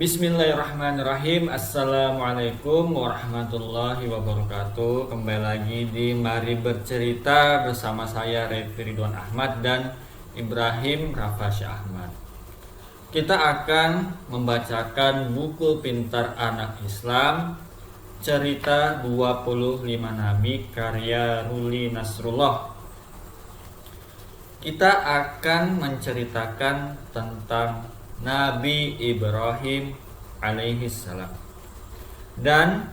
Bismillahirrahmanirrahim. Assalamualaikum warahmatullahi wabarakatuh. Kembali lagi di Mari Bercerita bersama saya Revi Ridwan Ahmad dan Ibrahim Rafasya Ahmad. Kita akan membacakan buku Pintar Anak Islam, Cerita 25 Nabi karya Ruli Nasrullah. Kita akan menceritakan tentang Nabi Ibrahim alaihissalam. Dan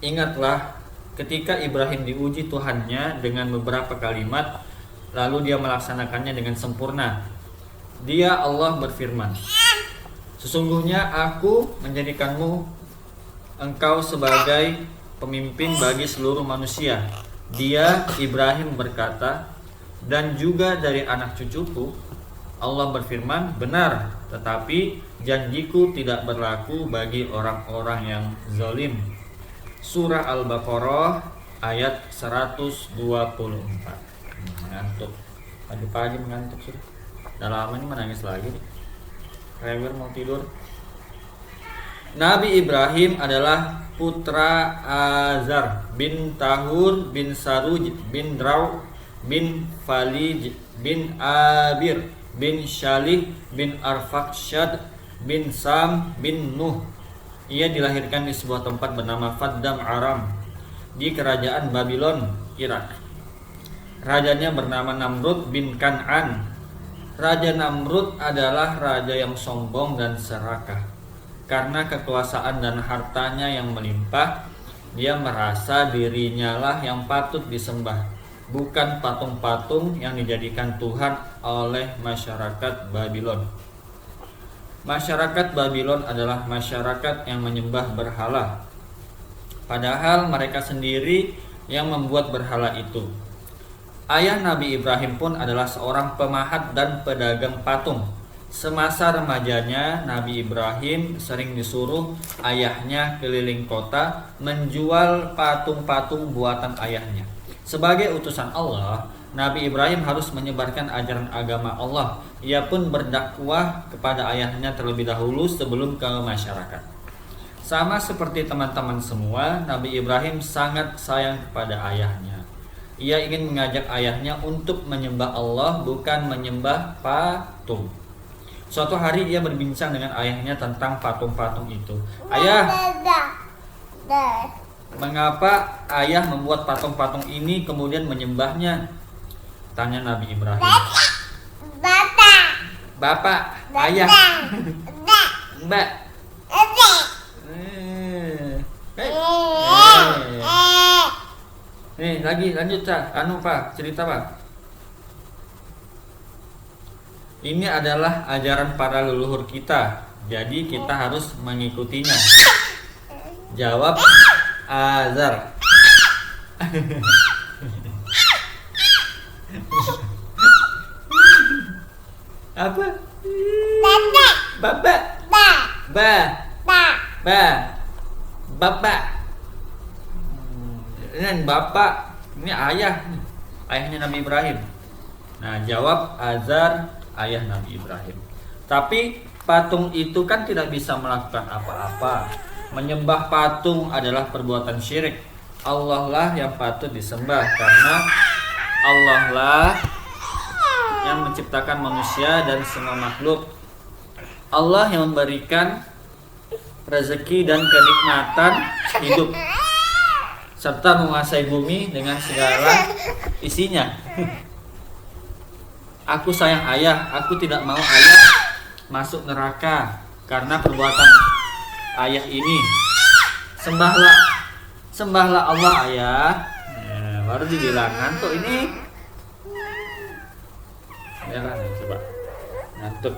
ingatlah ketika Ibrahim diuji Tuhannya dengan beberapa kalimat, lalu dia melaksanakannya dengan sempurna. Allah berfirman, "Sesungguhnya aku menjadikanmu engkau sebagai pemimpin bagi seluruh manusia." Ibrahim berkata, "Dan juga dari anak cucuku." Allah berfirman, "Benar, tetapi janjiku tidak berlaku bagi orang-orang yang zalim." Surah Al-Baqarah ayat 124. Mengantuk. Pagi-pagi mengantuk sudah. Udah lama ini menangis lagi nih. Rewer mau tidur. Nabi Ibrahim adalah putra Azar bin Tahur bin Saruj bin Draw bin Falij bin Abir bin Shalih bin Arfakshad bin Sam bin Nuh. Ia dilahirkan di sebuah tempat bernama Faddam Aram di kerajaan Babylon, Irak. Rajanya bernama Namrud bin Kan'an. Raja Namrud adalah raja yang sombong dan serakah. Karena kekuasaan dan hartanya yang melimpah, dia merasa dirinya lah yang patut disembah, bukan patung-patung yang dijadikan Tuhan oleh masyarakat Babylon. Masyarakat Babylon adalah masyarakat yang menyembah berhala, padahal mereka sendiri yang membuat berhala itu. Ayah Nabi Ibrahim pun adalah seorang pemahat dan pedagang patung. Semasa remajanya, Nabi Ibrahim sering disuruh ayahnya keliling kota menjual patung-patung buatan ayahnya. Sebagai utusan Allah, Nabi Ibrahim harus menyebarkan ajaran agama Allah. Ia pun berdakwah kepada ayahnya terlebih dahulu sebelum ke masyarakat. Sama seperti teman-teman semua, Nabi Ibrahim sangat sayang kepada ayahnya. Ia ingin mengajak ayahnya untuk menyembah Allah, bukan menyembah patung. Suatu hari ia berbincang dengan ayahnya tentang patung-patung itu. "Ayah, mengapa ayah membuat patung-patung ini kemudian menyembahnya?" tanya Nabi Ibrahim. Bapak, ayah. Mbak. Nih, lagi lanjut, Pak, cerita, Pak. Ini adalah ajaran para leluhur kita, jadi kita harus mengikutinya. Jawab Azar. Apa? Bapak. Bapak. Ini bapak, ini ayah. Ayahnya Nabi Ibrahim. Nah, jawab Azar, ayah Nabi Ibrahim. Tapi patung itu kan tidak bisa melakukan apa-apa. Menyembah patung adalah perbuatan syirik. Allah lah yang patut disembah, karena Allah lah yang menciptakan manusia dan semua makhluk. Allah yang memberikan rezeki dan kenikmatan hidup, serta menguasai bumi dengan segala isinya. Aku sayang ayah, aku tidak mau ayah masuk neraka karena perbuatan ayah ini. Sembahlah Allah ayah. Baru dibilang ngantuk ini. Coba ngantuk.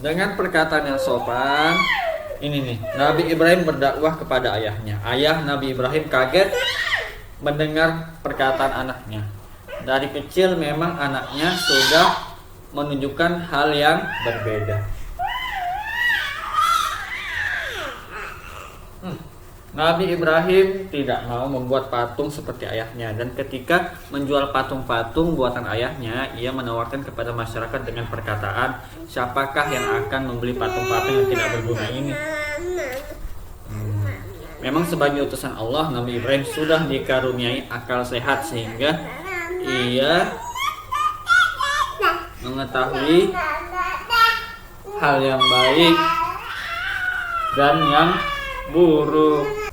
Dengan perkataan yang sopan, ini nih, Nabi Ibrahim berdakwah kepada ayahnya. Ayah Nabi Ibrahim kaget mendengar perkataan anaknya. Dari kecil memang anaknya sudah menunjukkan hal yang berbeda. Nabi Ibrahim tidak mau membuat patung seperti ayahnya, dan ketika menjual patung-patung buatan ayahnya, ia menawarkan kepada masyarakat dengan perkataan, siapakah yang akan membeli patung-patung yang tidak berguna ini? Memang sebagai utusan Allah, Nabi Ibrahim sudah dikaruniai akal sehat sehingga ia mengetahui hal yang baik dan yang buruk.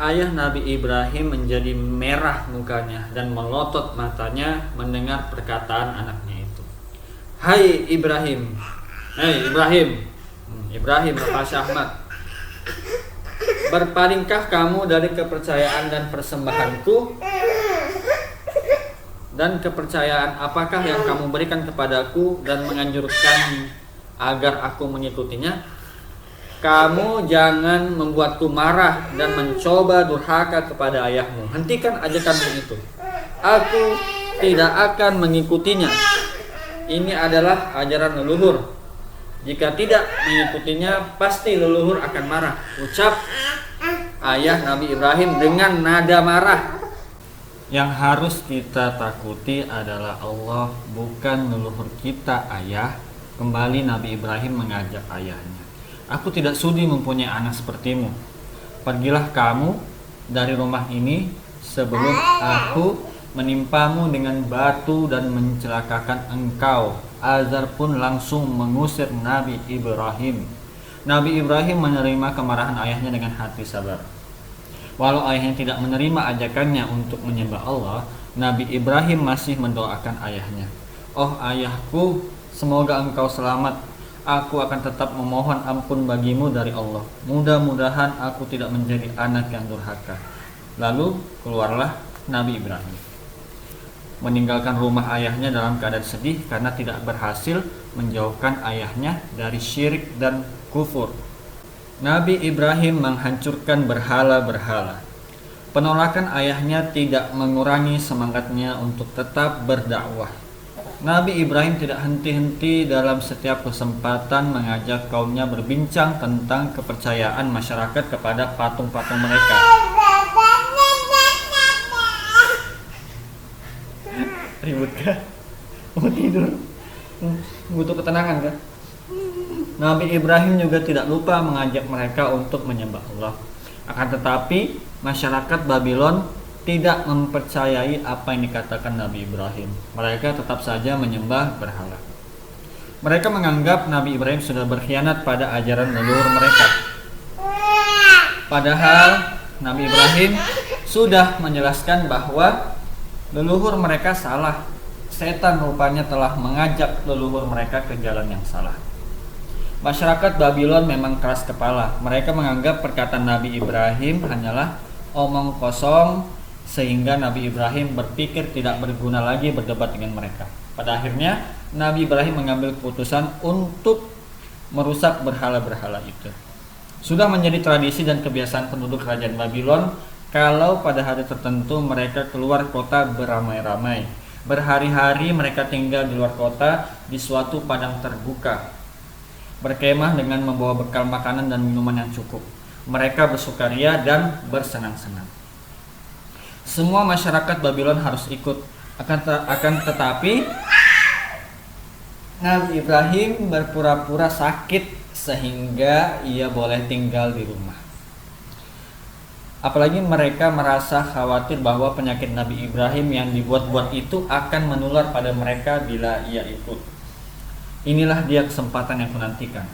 Ayah Nabi Ibrahim menjadi merah mukanya dan melotot matanya mendengar perkataan anaknya itu. Hai Ibrahim, Ibrahim Bapak Syahmat, berpalingkah kamu dari kepercayaan dan persembahanku? Dan kepercayaan apakah yang kamu berikan kepadaku dan menganjurkan agar aku mengikutinya? Kamu jangan membuatku marah dan mencoba durhaka kepada ayahmu. Hentikan ajakanmu itu. Aku tidak akan mengikutinya. Ini adalah ajaran leluhur. Jika tidak mengikutinya, pasti leluhur akan marah. Ucap ayah Nabi Ibrahim dengan nada marah. Yang harus kita takuti adalah Allah, bukan leluhur kita, ayah. Kembali Nabi Ibrahim mengajak ayahnya. Aku tidak sudi mempunyai anak sepertimu. Pergilah kamu dari rumah ini sebelum aku menimpamu dengan batu dan mencelakakan engkau. Azar pun langsung mengusir Nabi Ibrahim. Nabi Ibrahim menerima kemarahan ayahnya dengan hati sabar. Walau ayahnya tidak menerima ajakannya untuk menyembah Allah, Nabi Ibrahim masih mendoakan ayahnya. Oh ayahku, semoga engkau selamat. Aku akan tetap memohon ampun bagimu dari Allah. Mudah-mudahan aku tidak menjadi anak yang durhaka. Lalu keluarlah Nabi Ibrahim, meninggalkan rumah ayahnya dalam keadaan sedih karena tidak berhasil menjauhkan ayahnya dari syirik dan kufur. Nabi Ibrahim menghancurkan berhala-berhala. Penolakan ayahnya tidak mengurangi semangatnya untuk tetap berdakwah. Nabi Ibrahim tidak henti-henti dalam setiap kesempatan mengajak kaumnya berbincang tentang kepercayaan masyarakat kepada patung-patung mereka. Ribut kah? Mau tidur? Butuh ketenangan kah? Nabi Ibrahim juga tidak lupa mengajak mereka untuk menyembah Allah. Akan tetapi masyarakat Babylon tidak mempercayai apa yang dikatakan Nabi Ibrahim. Mereka tetap saja menyembah berhala. Mereka menganggap Nabi Ibrahim sudah berkhianat pada ajaran leluhur mereka. Padahal Nabi Ibrahim sudah menjelaskan bahwa leluhur mereka salah. Setan rupanya telah mengajak leluhur mereka ke jalan yang salah. Masyarakat Babylon memang keras kepala. Mereka menganggap perkataan Nabi Ibrahim hanyalah omong kosong, sehingga Nabi Ibrahim berpikir tidak berguna lagi berdebat dengan mereka. Pada akhirnya Nabi Ibrahim mengambil keputusan untuk merusak berhala-berhala itu. Sudah menjadi tradisi dan kebiasaan penduduk kerajaan Babylon kalau pada hari tertentu mereka keluar kota beramai-ramai. Berhari-hari mereka tinggal di luar kota di suatu padang terbuka, berkemah dengan membawa bekal makanan dan minuman yang cukup. Mereka bersukaria dan bersenang-senang. Semua masyarakat Babylon harus ikut. Akan tetapi Nabi Ibrahim berpura-pura sakit sehingga ia boleh tinggal di rumah. Apalagi mereka merasa khawatir bahwa penyakit Nabi Ibrahim yang dibuat-buat itu akan menular pada mereka bila ia ikut. Inilah dia kesempatan yang kunantikan,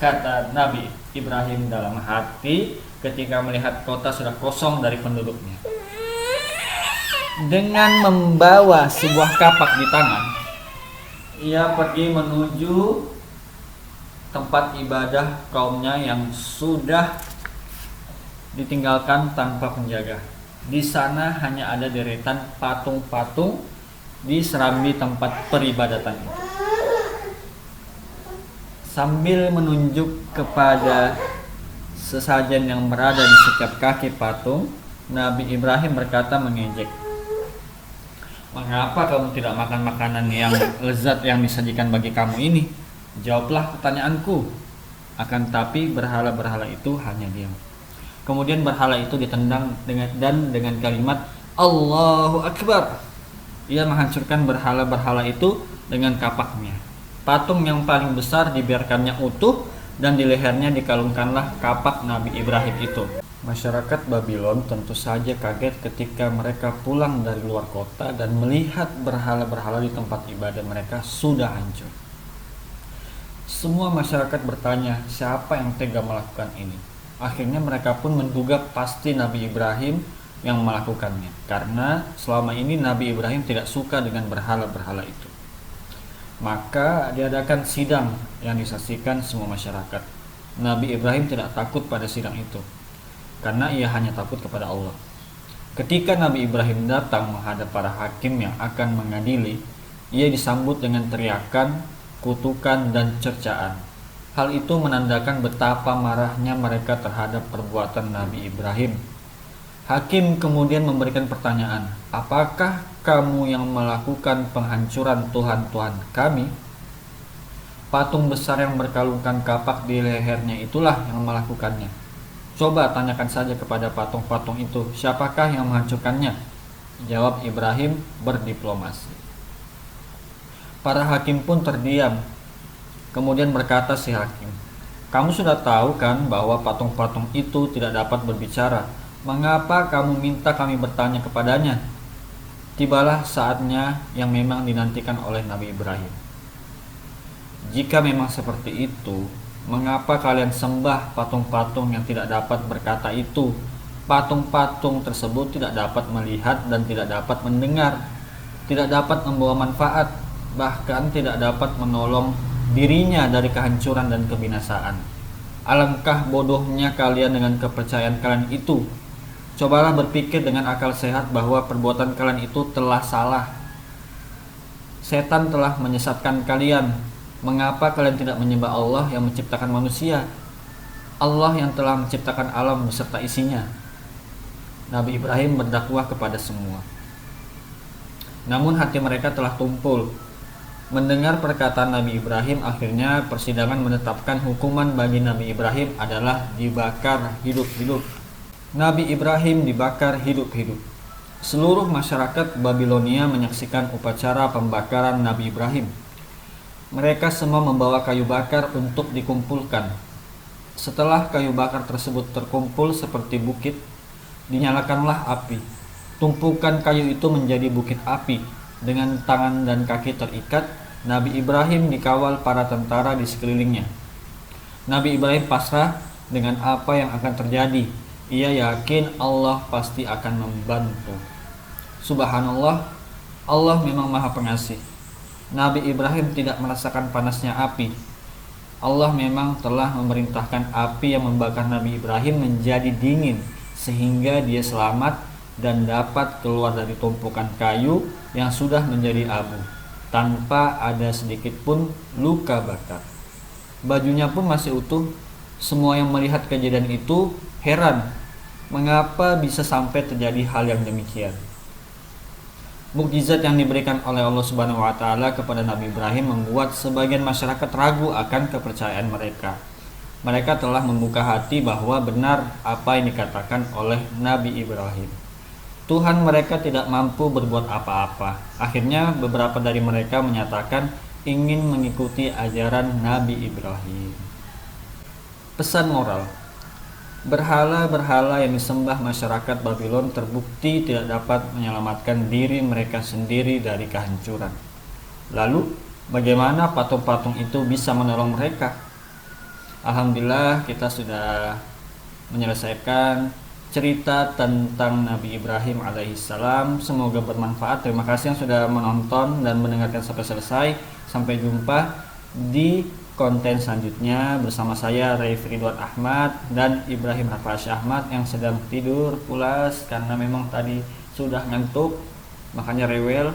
kata Nabi Ibrahim dalam hati ketika melihat kota sudah kosong dari penduduknya. Dengan membawa sebuah kapak di tangan, ia pergi menuju tempat ibadah kaumnya yang sudah ditinggalkan tanpa penjaga. Di sana hanya ada deretan patung-patung di serambi tempat peribadatan itu. Sambil menunjuk kepada sesajen yang berada di setiap kaki patung, Nabi Ibrahim berkata mengejek, "Mengapa kamu tidak makan makanan yang lezat yang disajikan bagi kamu ini? Jawablah pertanyaanku." Akan tapi berhala-berhala itu hanya diam. Kemudian berhala itu ditendang dengan kalimat Allahu Akbar. Ia menghancurkan berhala-berhala itu dengan kapaknya. Patung yang paling besar dibiarkannya utuh dan di lehernya dikalungkanlah kapak Nabi Ibrahim itu. Masyarakat Babylon tentu saja kaget ketika mereka pulang dari luar kota dan melihat berhala-berhala di tempat ibadah mereka sudah hancur. Semua masyarakat bertanya, siapa yang tega melakukan ini? Akhirnya mereka pun menduga pasti Nabi Ibrahim yang melakukannya, karena selama ini Nabi Ibrahim tidak suka dengan berhala-berhala itu. Maka diadakan sidang yang disaksikan semua masyarakat. Nabi Ibrahim tidak takut pada sidang itu, karena ia hanya takut kepada Allah. Ketika Nabi Ibrahim datang menghadap para hakim yang akan mengadili, ia disambut dengan teriakan, kutukan, dan cercaan. Hal itu menandakan betapa marahnya mereka terhadap perbuatan Nabi Ibrahim. Hakim kemudian memberikan pertanyaan, apakah kamu yang melakukan penghancuran Tuhan-Tuhan kami? Patung besar yang berkalungkan kapak di lehernya itulah yang melakukannya. Coba tanyakan saja kepada patung-patung itu, siapakah yang menghancurkannya? Jawab Ibrahim berdiplomasi. Para hakim pun terdiam. Kemudian berkata si hakim, kamu sudah tahu kan bahwa patung-patung itu tidak dapat berbicara. Mengapa kamu minta kami bertanya kepadanya? Tibalah saatnya yang memang dinantikan oleh Nabi Ibrahim. Jika memang seperti itu, mengapa kalian sembah patung-patung yang tidak dapat berkata itu? Patung-patung tersebut tidak dapat melihat dan tidak dapat mendengar, tidak dapat membawa manfaat, bahkan tidak dapat menolong dirinya dari kehancuran dan kebinasaan. Alangkah bodohnya kalian dengan kepercayaan kalian itu. Cobalah berpikir dengan akal sehat bahwa perbuatan kalian itu telah salah. Setan telah menyesatkan kalian. Mengapa kalian tidak menyembah Allah yang menciptakan manusia? Allah yang telah menciptakan alam beserta isinya. Nabi Ibrahim berdakwah kepada semua. Namun hati mereka telah tumpul. Mendengar perkataan Nabi Ibrahim, akhirnya persidangan menetapkan hukuman bagi Nabi Ibrahim adalah dibakar hidup-hidup. Nabi Ibrahim dibakar hidup-hidup. Seluruh masyarakat Babilonia menyaksikan upacara pembakaran Nabi Ibrahim. Mereka semua membawa kayu bakar untuk dikumpulkan. Setelah kayu bakar tersebut terkumpul seperti bukit, dinyalakanlah api. Tumpukan kayu itu menjadi bukit api. Dengan tangan dan kaki terikat, Nabi Ibrahim dikawal para tentara di sekelilingnya. Nabi Ibrahim pasrah dengan apa yang akan terjadi. Ia yakin Allah pasti akan membantu. Subhanallah, Allah memang Maha Pengasih. Nabi Ibrahim tidak merasakan panasnya api. Allah memang telah memerintahkan api yang membakar Nabi Ibrahim menjadi dingin, sehingga dia selamat dan dapat keluar dari tumpukan kayu yang sudah menjadi abu, tanpa ada sedikit pun luka bakar. Bajunya pun masih utuh. Semua yang melihat kejadian itu heran, mengapa bisa sampai terjadi hal yang demikian. Mukjizat yang diberikan oleh Allah Subhanahu wa taala kepada Nabi Ibrahim membuat sebagian masyarakat ragu akan kepercayaan mereka. Mereka telah membuka hati bahwa benar apa yang dikatakan oleh Nabi Ibrahim. Tuhan mereka tidak mampu berbuat apa-apa. Akhirnya beberapa dari mereka menyatakan ingin mengikuti ajaran Nabi Ibrahim. Pesan moral. Berhala-berhala yang disembah masyarakat Babylon terbukti tidak dapat menyelamatkan diri mereka sendiri dari kehancuran. Lalu, bagaimana patung-patung itu bisa menolong mereka? Alhamdulillah, kita sudah menyelesaikan cerita tentang Nabi Ibrahim alaihissalam. Semoga bermanfaat. Terima kasih yang sudah menonton dan mendengarkan sampai selesai. Sampai jumpa di konten selanjutnya bersama saya Raif Ridwan Ahmad dan Ibrahim Rafasy Ahmad yang sedang tidur pulas karena memang tadi sudah ngantuk, makanya rewel.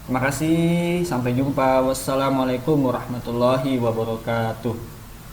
Terima kasih, sampai jumpa. Wassalamualaikum warahmatullahi wabarakatuh.